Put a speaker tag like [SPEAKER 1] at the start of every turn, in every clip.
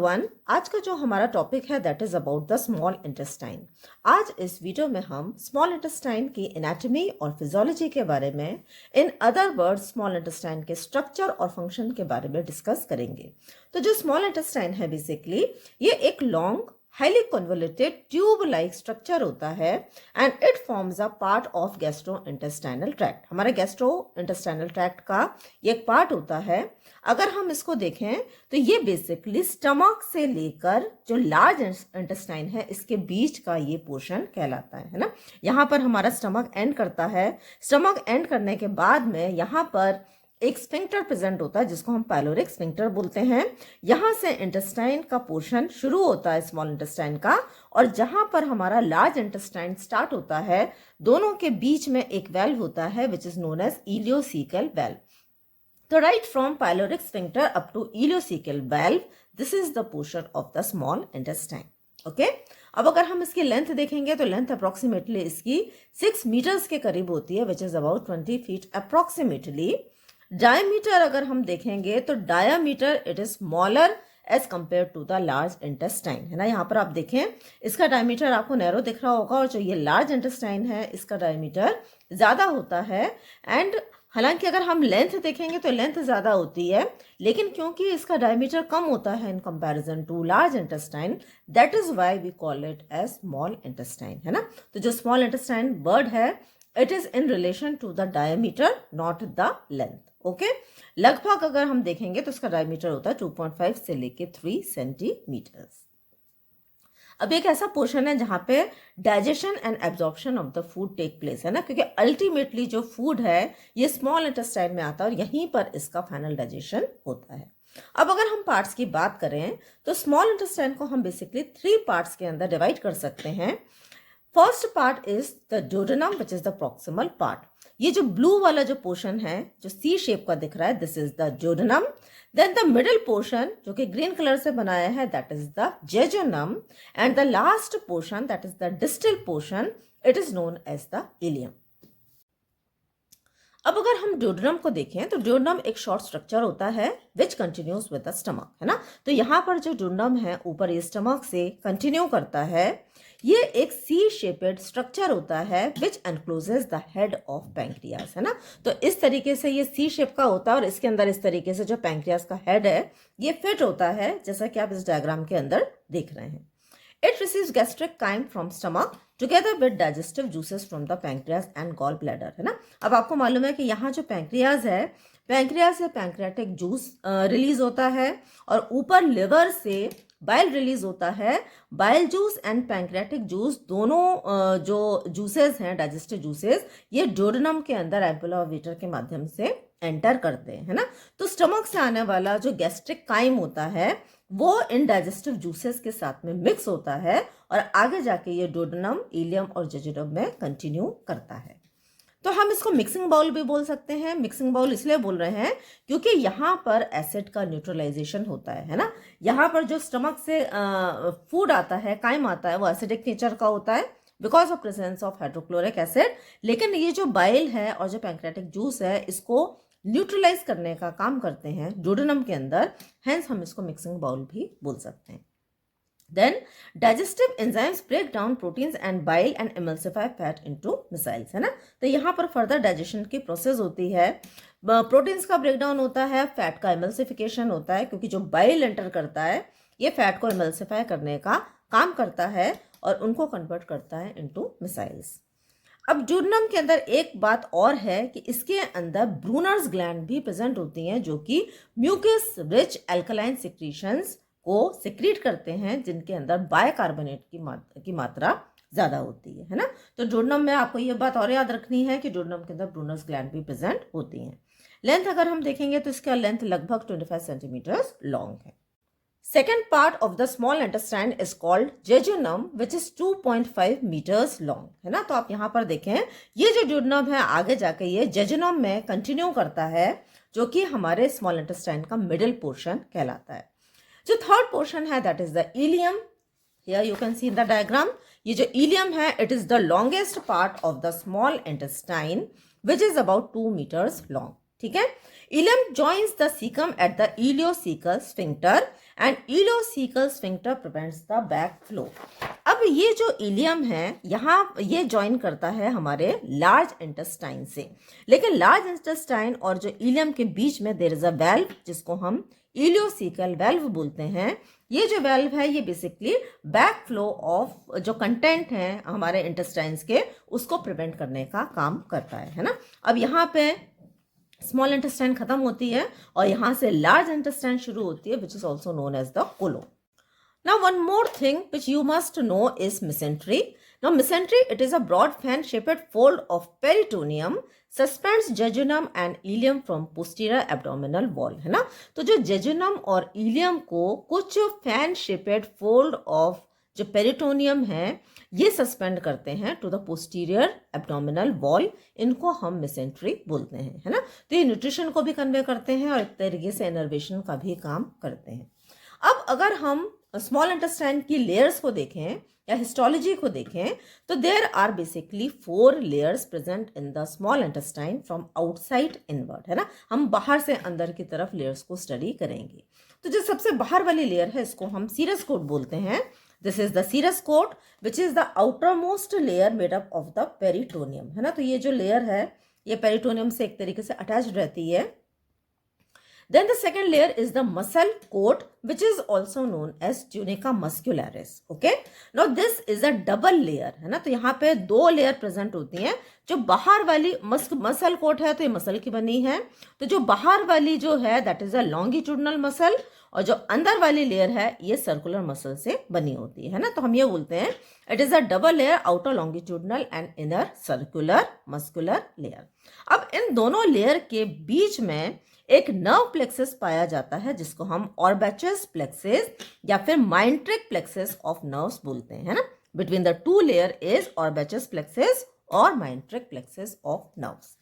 [SPEAKER 1] Everyone, आज का जो हमारा टॉपिक है that is about the small intestine. आज इस वीडियो में हम स्मॉल इंटेस्टाइन की एनाटॉमी और फिजियोलॉजी के बारे में, in other words small intestine के स्ट्रक्चर और फंक्शन के बारे में डिस्कस करेंगे। तो जो स्मॉल इंटेस्टाइन है बेसिकली ये एक long highly convoluted tube like structure होता है and it forms a part of gastro intestinal tract. हमारे गैस्ट्रो इंटेस्टाइनल ट्रैक्ट का ये एक पार्ट होता है। अगर हम इसको देखें तो ये बेसिकली स्टमक से लेकर जो लार्ज इंटेस्टाइन है इसके बीच का ये पोर्शन कहलाता है ना। यहाँ पर हमारा स्टमक एंड करता है। स्टमक एंड करने के बाद में यहाँ पर एक स्फिंक्टर प्रेजेंट होता है जिसको हम पाइलोरिक स्फिंक्टर बोलते हैं। यहाँ से इंटेस्टाइन का पोर्शन शुरू होता है स्मॉल इंटेस्टाइन का, और जहां पर हमारा लार्ज इंटेस्टाइन स्टार्ट होता है दोनों के बीच में एक वेल्व होता है which is known as ileocecal valve. तो right from pyloric sphincter up to ileocecal valve, this is the portion of the small intestine. Okay, अब अगर हम इसकी लेंथ देखेंगे तो लेंथ अप्रोक्सीमेटली इसकी 6 मीटर्स के करीब होती है which is about 20 feet approximately. Diameter अगर हम देखेंगे तो diameter it is smaller as compare to the large intestine, है ना। यहाँ पर आप देखें इसका डायमीटर आपको नैरो दिख रहा होगा, और जो ये लार्ज इंटेस्टाइन है इसका डायमीटर ज़्यादा होता है। एंड हालांकि अगर हम लेंथ देखेंगे तो लेंथ ज़्यादा होती है, लेकिन क्योंकि इसका डायमीटर कम होता है in comparison to large intestine, that is why we call it as small intestine, है ना। तो जो स्मॉल इंटेस्टाइन वर्ड है it is in relation to the diameter not the length. Okay, लगभग अगर हम देखेंगे तो इसका डायमीटर होता है 2.5 से लेके 3 सेंटीमीटर। अब एक ऐसा पोर्शन है जहां पे digestion and absorption of the food take place, है ना, क्योंकि अल्टीमेटली जो फूड है ये स्मॉल इंटेस्टाइन में आता है और यहीं पर इसका फाइनल डाइजेशन होता है। अब अगर हम पार्ट्स की बात करें तो स्मॉल इंटेस्टाइन को हम बेसिकली 3 पार्ट्स के अंदर डिवाइड कर सकते हैं। First part is the duodenum which is the proximal part. ये जो ब्लू वाला जो पोर्शन है जो सी शेप का दिख रहा है this is the duodenum. Then the middle portion जो कि ग्रीन कलर से बनाया है that is the jejunum, and the last portion that is the distal portion it is known as the ileum. अब अगर हम ड्यूडेनम को देखें तो ड्यूडेनम एक शॉर्ट स्ट्रक्चर होता है विच कंटिन्यूज विद द स्टमक, है ना। तो यहाँ पर जो ड्यूडेनम है ऊपर ये स्टमक से कंटिन्यू करता है। ये एक सी शेपेड स्ट्रक्चर होता है which encloses the head of pancreas, है ना। तो इस तरीके से ये सी शेप का होता है और इसके अंदर इस तरीके से जो पैंक्रियास का हेड है ये फिट होता है, जैसा कि आप इस डायग्राम के अंदर देख रहे हैं। It receives gastric chyme from stomach together with digestive juices from the pancreas and gallbladder, है ना। अब आपको मालूम है कि यहाँ जो पैंक्रियाज है, पैंक्रियाज से पैंक्रियाटिक जूस रिलीज होता है और ऊपर लिवर से बाइल रिलीज होता है। Bile juice and pancreatic juice दोनों जो जूसेस हैं डाइजेस्टिव जूसेस ये ड्यूडेनम के अंदर एम्पुला ऑफ के माध्यम से एंटर करते हैं, है ना। तो स्टमक से आने वाला जो गैस्ट्रिक काइम होता है वो इन डाइजेस्टिव जूसेस के साथ में मिक्स होता है और आगे जाके ये ड्यूडेनम, इलियम और जेजुनम में कंटिन्यू करता है। तो हम इसको मिक्सिंग बाउल भी बोल सकते हैं। मिक्सिंग बाउल इसलिए बोल रहे हैं क्योंकि यहाँ पर एसिड का न्यूट्रलाइजेशन होता है ना। यहाँ पर जो स्टमक से फूड आता है, काइम आता है, वो एसिडिक नेचर का होता है because of presence of hydrochloric acid. लेकिन ये जो बाइल है और जो पैंक्रियाटिक जूस है इसको न्यूट्रलाइज करने का काम करते हैं ड्यूडेनम के अंदर, हेंस हम इसको मिक्सिंग बाउल भी बोल सकते हैं। Then digestive enzymes break down proteins and bile and emulsify fat into micelles, है ना। तो यहाँ पर फर्दर डाइजेशन की प्रोसेस होती है। प्रोटीन्स का ब्रेकडाउन होता है, फैट का एमल्सिफिकेशन होता है क्योंकि जो बाइल एंटर करता है ये फैट को एमल्सिफाई करने का काम करता है और उनको कन्वर्ट करता है इनटू मिसाइल्स। अब ड्यूडेनम के अंदर एक बात और है कि इसके अंदर ब्रूनर्स ग्लैंड भी प्रेजेंट होती हैं जो कि म्यूकस रिच एल्कलाइन सिक्रीशंस को सिक्रीट करते हैं जिनके अंदर बाइकार्बोनेट की मात्रा ज़्यादा होती है ना। तो ड्यूडेनम में आपको ये बात और याद रखनी है कि ड्यूडेनम के अंदर ब्रूनर्स ग्लैंड भी प्रेजेंट होती हैं। लेंथ अगर हम देखेंगे तो इसका लेंथ लगभग 25 सेंटीमीटर लॉन्ग है। Second part of the small intestine is called jejunum which is 2.5 meters long, है ना। तो आप यहाँ पर देखें ये जो ड्यूडेनम है आगे जाके ये जेजुनम में कंटिन्यू करता है जो कि हमारे स्मॉल इंटेस्टाइन का मिडिल पोर्शन कहलाता है। जो थर्ड पोर्शन है that is the ileum. Here you can see in the diagram ये जो इलियम है it is the longest part of the small intestine which is about 2 meters long. ठीक है। Ileum joins the caecum at the ileocaecal sphincter and ileocaecal sphincter prevents the back flow. अब ये जो ileum है यहाँ ये join करता है हमारे लार्ज इंटेस्टाइन से, लेकिन लार्ज इंटेस्टाइन और जो इलियम के बीच में देयर इज अ वेल्व जिसको हम इलियोसेकल वेल्व बोलते हैं। ये जो वेल्व है ये बेसिकली बैक फ्लो ऑफ जो कंटेंट है हमारे इंटेस्टाइन्स के उसको प्रिवेंट करने का काम करता है ना। अब यहाँ पे स्मॉल इंटेस्टाइन खत्म होती है और यहाँ से लार्ज इंटेस्टाइन शुरू होती है, which is also known as the colon. Now one more thing which you must know is mesentery. Now mesentery, it is a broad fan-shaped fold of peritoneum suspends jejunum and ileum from posterior abdominal wall, है ना। तो जो jejunum और ileum को कुछ fan-shaped fold of जो peritoneum है ये सस्पेंड करते हैं to the posterior abdominal wall, इनको हम मेसेंट्री बोलते हैं, है ना। तो ये न्यूट्रिशन को भी कन्वे करते हैं और एक तरीके से इनर्वेशन का भी काम करते हैं। अब अगर हम स्मॉल इंटेस्टाइन की लेयर्स को देखें या हिस्टोलॉजी को देखें तो there are basically 4 layers present in the small intestine from outside inward, है ना। हम बाहर से अंदर की तरफ लेयर्स को स्टडी करेंगे। तो जो सबसे बाहर वाली लेयर है इसको हम सीरस कोट बोलते हैं। This is the serous coat which is the outermost layer made up of the peritoneum, है ना। तो ये जो लेयर है ये पेरिटोनियम से एक तरीके से अटैच्ड रहती है। Then the second layer is the muscle coat which is also known as tunica muscularis. Okay. Now this is a double layer, है ना। तो यहाँ पे 2 लेयर प्रेजेंट होती हैं। जो बाहर वाली मसल कोट है तो ये मसल की बनी है। तो जो बाहर वाली जो है that is a longitudinal muscle और जो अंदर वाली लेयर है ये सर्कुलर मसल से बनी होती है ना। तो हम ये बोलते हैं it is a double layer outer longitudinal and inner circular muscular layer. अब इन दोनों लेयर के बीच में एक नर्व प्लेक्सस पाया जाता है जिसको हम ऑर्बेचस प्लेक्सस या फिर माइंट्रिक प्लेक्सस ऑफ नर्व्स बोलते हैं, है ना। Between the 2 layer is Auerbach's plexus और माइंट्रिक प्लेक्सस ऑफ नर्व्स।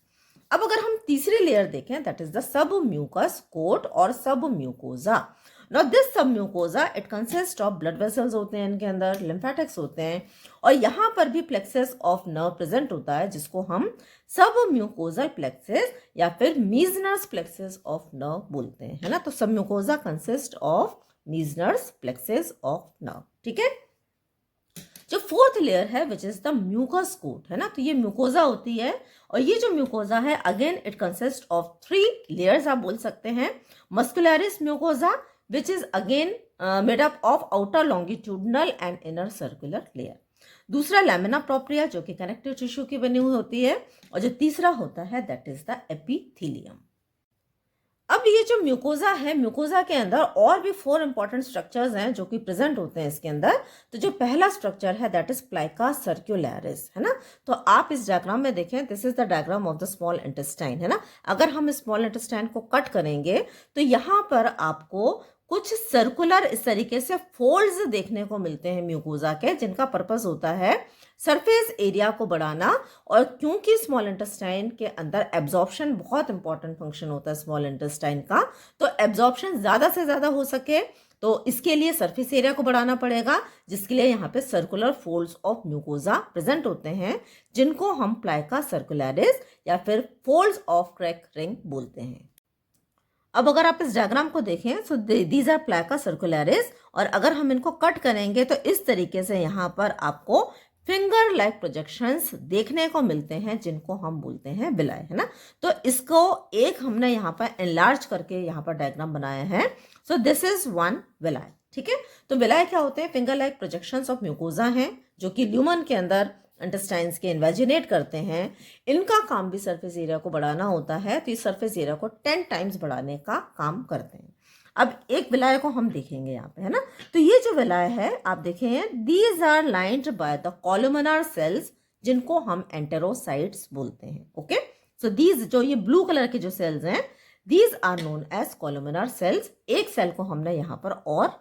[SPEAKER 1] अब अगर हम तीसरी लेयर देखें दैट इज द सब म्यूकस कोट और submucosa. Now this submucosa it consists of blood vessels होते हैं इनके अंदर, lymphatic होते हैं और यहाँ पर भी plexus of nerve present होता है जिसको हम submucosal plexus या फिर Meissner's plexus of nerve बोलते हैं, है ना। तो submucosa consists of Meissner's plexus of nerve, ठीक है। जो 4th लेयर है which is the mucous coat, है ना। तो ये म्यूकोजा होती है और ये जो म्यूकोजा है again it consist of 3 layers आप बोल सकते हैं। Muscularis mucosa which is again made up of outer longitudinal and inner circular layer। दूसरा लैमिना प्रोप्रिया जो कि कनेक्टिव टिश्यू की बनी हुई होती है और जो तीसरा होता है दैट इज द एपिथेलियम। अब ये जो म्यूकोजा है म्यूकोजा के अंदर और भी 4 इंपॉर्टेंट स्ट्रक्चर्स हैं जो कि प्रेजेंट होते हैं इसके अंदर। तो जो पहला स्ट्रक्चर है दैट इज प्लाइका सर्क्युलरिस, है ना। तो आप इस डायग्राम में देखें this is the diagram of the small intestine, है ना। अगर हम स्मॉल इंटेस्टाइन को कट करेंगे तो यहाँ पर आपको कुछ सर्कुलर इस तरीके से फोल्ड्स देखने को मिलते हैं म्यूकोजा के, जिनका पर्पस होता है सरफेस एरिया को बढ़ाना। और क्योंकि स्मॉल इंटेस्टाइन के अंदर एब्जॉर्प्शन बहुत इंपॉर्टेंट फंक्शन होता है स्मॉल इंटेस्टाइन का, तो एब्जॉर्प्शन ज़्यादा से ज़्यादा हो सके तो इसके लिए सरफेस एरिया को बढ़ाना पड़ेगा, जिसके लिए यहाँ पे circular folds of mucosa present होते हैं जिनको हम प्लाइका सर्कुलरिस या फिर फोल्ड्स ऑफ क्रैक रिंग बोलते हैं। अब अगर आप इस डायग्राम को देखें सो दीज आर प्लाइका सर्कुलरिस और अगर हम इनको कट करेंगे तो इस तरीके से यहाँ पर आपको फिंगर लाइक प्रोजेक्शंस देखने को मिलते हैं जिनको हम बोलते हैं विलाय, है ना। तो इसको एक हमने यहाँ पर एनलार्ज करके यहाँ पर डायग्राम बनाया है। सो दिस इज 1 विलाय, ठीक है। तो विलाय क्या होते हैं? Finger like projections of mucosa हैं जो कि ल्यूमन के अंदर इंटेस्टाइन्स के इन्वेजिनेट करते हैं। इनका काम भी सरफेस एरिया को बढ़ाना होता है, तो इस सरफेस एरिया को 10 टाइम्स बढ़ाने का काम करते हैं। अब एक विलाय को हम देखेंगे यहाँ पे, है ना। तो ये जो विलाय है आप देखें these are lined by the columnar cells जिनको हम एंटेरोसाइट्स बोलते हैं। ओके, सो दीज जो ये ब्लू कलर के जो सेल्स हैं these are known as columnar cells. एक सेल को हमने यहाँ पर और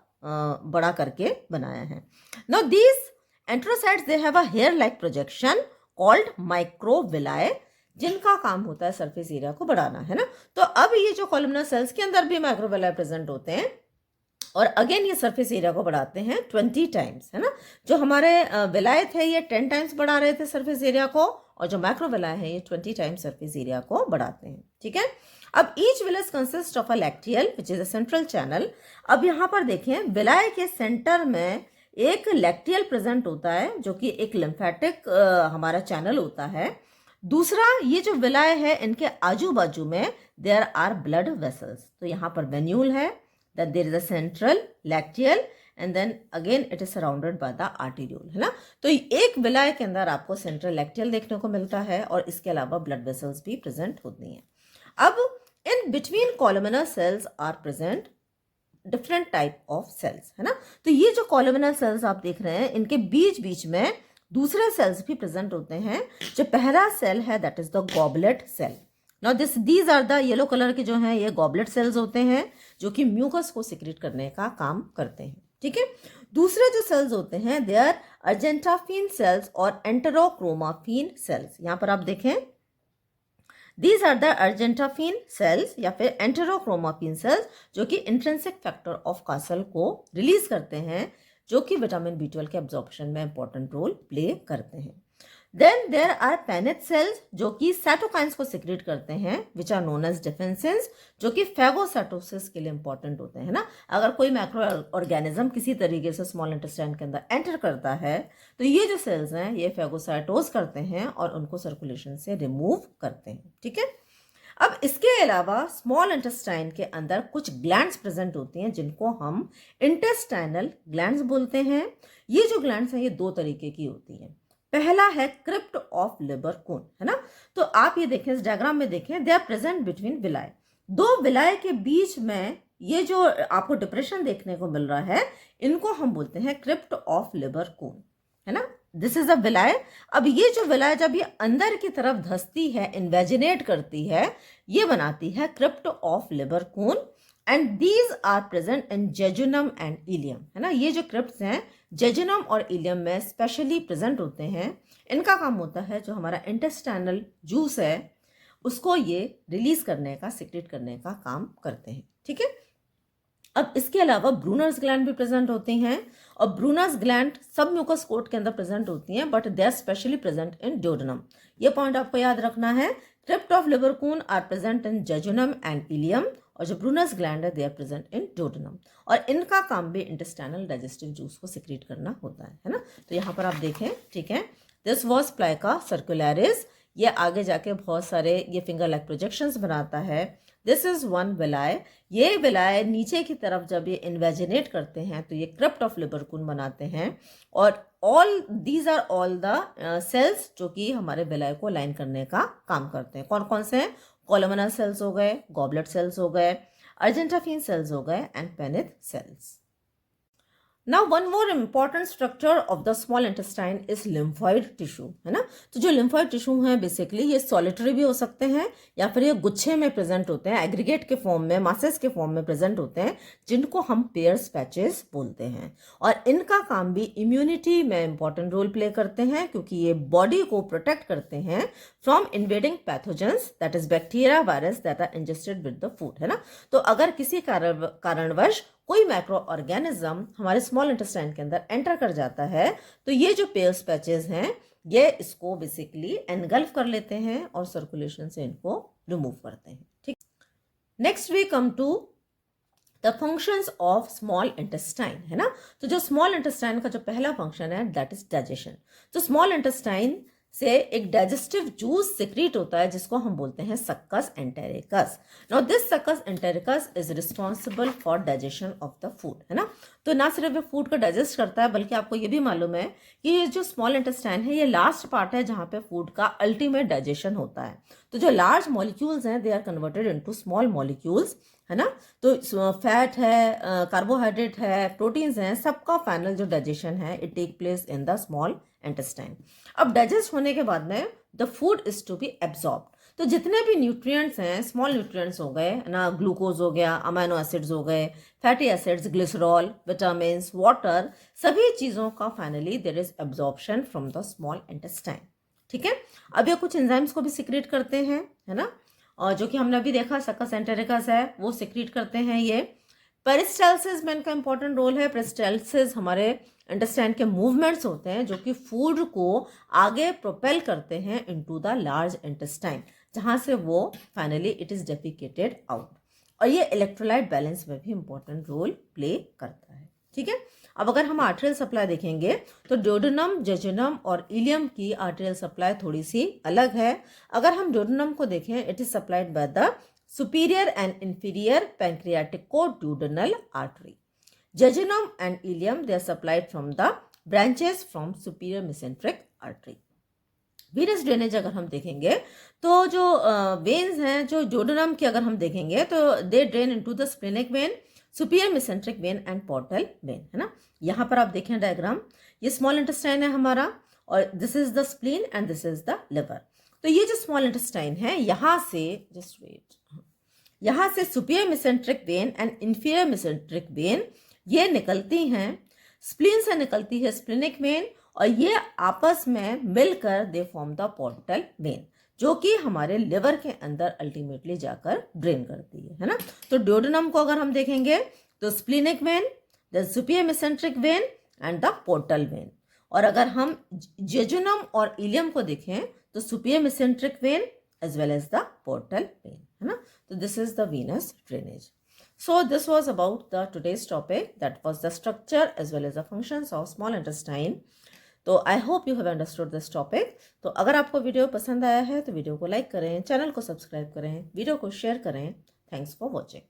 [SPEAKER 1] बड़ा करके बनाया है। Now these enterocytes they have a hair like projection called microvilli जिनका काम होता है सरफेस एरिया को बढ़ाना, है ना। तो अब ये जो कॉलमनर सेल्स के अंदर भी माइक्रोविलाय प्रेजेंट होते हैं और अगेन ये सरफेस एरिया को बढ़ाते हैं 20 टाइम्स, है ना। जो हमारे विलाय थे ये 10 टाइम्स बढ़ा रहे थे सरफेस एरिया को और जो माइक्रोविलाय है ये 20 टाइम्स सरफेस एरिया को बढ़ाते हैं, ठीक है। अब each villous consist of a lacteal which is a central channel. अब यहाँ पर देखें विलाय के सेंटर में एक लैक्टियल प्रेजेंट होता है जो कि एक लिम्फेटिक हमारा चैनल होता है। दूसरा, ये जो विलाय है इनके आजू बाजू में देयर आर ब्लड वेसल्स। तो यहाँ पर वेन्यूल है, then there is a central lacteal and then again it is surrounded by the arteriole, है ना। तो एक विलाय के अंदर आपको सेंट्रल लैक्टियल देखने को मिलता है और इसके अलावा ब्लड वेसल्स भी प्रेजेंट होती हैं। अब in between columnar cells are present different type of cells, है ना। तो ये जो कॉलमनर सेल्स आप देख रहे हैं इनके बीच बीच में दूसरे सेल्स भी प्रेजेंट होते हैं। जो पहला सेल है that is the goblet cell. Now these are the yellow colour के जो हैं ये गॉबलेट सेल्स होते हैं जो कि म्यूकस को सिक्रेट करने का काम करते हैं, ठीक है। दूसरे जो सेल्स होते हैं दे आर अर्जेंटाफिन सेल्स और एंटेरोक्रोमाफिन सेल्स। यहाँ पर आप देखें These are the argentaffin cells या फिर एंटेरोक्रोमाफिन सेल्स जो कि इंट्रिंसिक फैक्टर ऑफ कासल को रिलीज करते हैं जो कि विटामिन B12 के एब्जॉर्प्शन में इंपॉर्टेंट रोल प्ले करते हैं। Then there are Paneth cells जो कि साइटोकाइंस को सिक्रेट करते हैं which are known as defensins जो कि फैगोसाइटोसिस के लिए इंपॉर्टेंट होते हैं ना। अगर कोई मैक्रो ऑर्गेनिज्म किसी तरीके से स्मॉल इंटेस्टाइन के अंदर एंटर करता है तो ये जो सेल्स हैं ये फैगोसाइटोज करते हैं और उनको सर्कुलेशन से रिमूव करते हैं, ठीक है। अब इसके अलावा स्मॉल इंटेस्टाइन के अंदर कुछ ग्लैंड्स प्रेजेंट होती हैं जिनको हम इंटेस्टाइनल ग्लैंड्स बोलते हैं। ये जो ग्लैंड्स हैं ये दो तरीके की होती हैं। पहला है क्रिप्ट ऑफ लिबरकून, है ना। तो आप ये देखें, इस डायग्राम में देखें, दे आर प्रेजेंट बिटवीन विलाय। दो विलाय के बीच में ये जो आपको डिप्रेशन देखने को मिल रहा है इनको हम बोलते हैं क्रिप्ट ऑफ लिबरकून, है ना। This is a विलाय। अब ये जो विलाय जब ये अंदर की तरफ धंसती है, इन्वेजिनेट करती है, ये बनाती है crypt of Lieberkuhn and these are present in jejunum and ileum, है ना। ये जो क्रिप्ट्स हैं जेजुनम और इलियम में स्पेशली प्रेजेंट होते हैं। इनका काम होता है जो हमारा इंटेस्टाइनल जूस है उसको ये रिलीज करने का, सिक्रेट करने का काम करते हैं, ठीक है। अब इसके अलावा ब्रूनर्स ग्लैंड भी प्रेजेंट होती हैं और ब्रूनर्स ग्लैंड सब म्यूकस कोट के अंदर प्रेजेंट होती हैं but they are specially present in duodenum. ये पॉइंट आपको याद रखना है। Crypt of Lieberkuhn are present in jejunum and ileum और जो ब्रूनर्स ग्लैंड है they are present in duodenum और इनका काम भी इंटेस्टाइनल डाइजेस्टिव जूस को सिक्रेट करना होता है ना। तो यहाँ पर आप देखें, ठीक है, दिस वॉज प्लाइका सर्कुलरिस। ये आगे जाके बहुत सारे ये फिंगर लाइक प्रोजेक्शंस बनाता है। This is one विलाय। ये विलाय नीचे की तरफ जब ये इन्वेजिनेट करते हैं तो ये क्रिप्ट ऑफ लिबरकून बनाते हैं और all these are all the cells जो कि हमारे विलाय को लाइन करने का काम करते हैं। कौन कौन से हैं? कॉलमनर सेल्स हो गए, गॉबलेट सेल्स हो गए, अर्जेंटाफिन सेल्स हो गए and Paneth cells. Now one more important structure of the small intestine is lymphoid tissue, है ना। तो जो lymphoid tissue है बेसिकली ये सॉलिटरी भी हो सकते हैं या फिर ये गुच्छे में प्रेजेंट होते हैं, एग्रीगेट के फॉर्म में, मासेस के फॉर्म में प्रेजेंट होते हैं जिनको हम पेयर्स पैचेस बोलते हैं और इनका काम भी इम्यूनिटी में इंपॉर्टेंट रोल प्ले करते हैं क्योंकि ये बॉडी को प्रोटेक्ट करते हैं from invading pathogens that is bacteria, virus that are ingested with the food, है ना। तो अगर किसी कारणवश कोई माइक्रो ऑर्गेनिज्म हमारे स्मॉल इंटेस्टाइन के अंदर एंटर कर जाता है तो ये जो पेयर्स पैचेस हैं ये इसको बेसिकली एनगल्फ कर लेते हैं और सर्कुलेशन से इनको रिमूव करते हैं, ठीक। Next we come to the functions of small intestine, है ना। तो जो स्मॉल इंटेस्टाइन का जो पहला फंक्शन है दैट इज डाइजेशन। तो स्मॉल इंटेस्टाइन से एक डाइजेस्टिव जूस सिक्रीट होता है जिसको हम बोलते हैं succus entericus. Now this succus entericus is responsible for digestion of the food, है ना। तो ना सिर्फ ये फूड को डाइजेस्ट करता है बल्कि आपको ये भी मालूम है कि ये जो स्मॉल इंटेस्टाइन है ये लास्ट पार्ट है जहाँ पे फूड का अल्टीमेट डाइजेशन होता है। तो जो लार्ज मॉलिक्यूल्स हैं they are converted into small molecules, है ना। तो फैट है, कार्बोहाइड्रेट है, प्रोटीन्स हैं, सबका फाइनल जो डाइजेशन है it take place in the small intestine. अब डाइजेस्ट होने के बाद में the food is to be absorb. तो जितने भी न्यूट्रिएंट्स हैं, स्मॉल न्यूट्रिएंट्स हो गए ना, ग्लूकोज हो गया, अमाइनो एसिड्स हो गए, fatty acids, glycerol, vitamins, water, सभी चीज़ों का finally there is absorption from the small intestine, ठीक है। अब ये कुछ एंजाइम्स को भी सिक्रेट करते हैं, है ना, और जो कि हमने अभी देखा सक्कस एंटेरिकस है वो सिक्रेट करते हैं ये। पेरिस्टाल्सिस में इनका इंपॉर्टेंट रोल है। पेरिस्टाल्सिस हमारे इंटेस्टाइन के मूवमेंट्स होते हैं जो कि फूड को आगे प्रोपेल करते हैं इनटू द लार्ज इंटेस्टाइन। जहाँ से वो फाइनली इट इज़ डेफिकेटेड आउट। और ये इलेक्ट्रोलाइट बैलेंस में भी इंपॉर्टेंट रोल प्ले करता है। ठीक है, अब अगर हम आर्टेरियल सप्लाई देखेंगे तो ड्यूोडेनम, जेजुनम और इलियम की आर्टेरियल सप्लाई थोड़ी सी अलग है। अगर हम ड्यूोडेनम को देखें, it is supplied by the superior and inferior pancreatico-duodenal artery. Jejunum and ileum, they are supplied from the branches from superior mesenteric artery. Venus drainage अगर हम देखेंगे तो जो वेन्स हैं, जो ड्यूोडेनम की अगर हम देखेंगे तो they drain into the splenic vein, superior mesenteric vein and portal vein, है ना। यहाँ पर आप देखें डायग्राम, ये स्मॉल इंटेस्टाइन है हमारा और this is the spleen and this is the liver. तो ये जो स्मॉल इंटेस्टाइन है, यहाँ से जस्ट वेट, यहाँ से superior mesenteric vein and inferior mesenteric when ये निकलती हैं, स्प्लीन से निकलती है स्प्लेनिक वेन, और ये आपस में मिलकर they form the portal when, जो कि हमारे लिवर के अंदर अल्टीमेटली जाकर ड्रेन करती है ना। तो ड्यूोडेनम को अगर हम देखेंगे तो splenic vein, the superior mesenteric vein and the portal vein. और अगर हम जेजुनम और इलियम को देखें तो superior mesenteric vein as well as the portal vein, है ना। तो this is the venous drainage. So this was about the today's topic, that was the structure as well as the functions of small intestine. तो I hope you have understood this topic. तो अगर आपको video पसंद आया है तो video को like करें, चैनल को सब्सक्राइब करें, वीडियो को शेयर करें। Thanks for watching.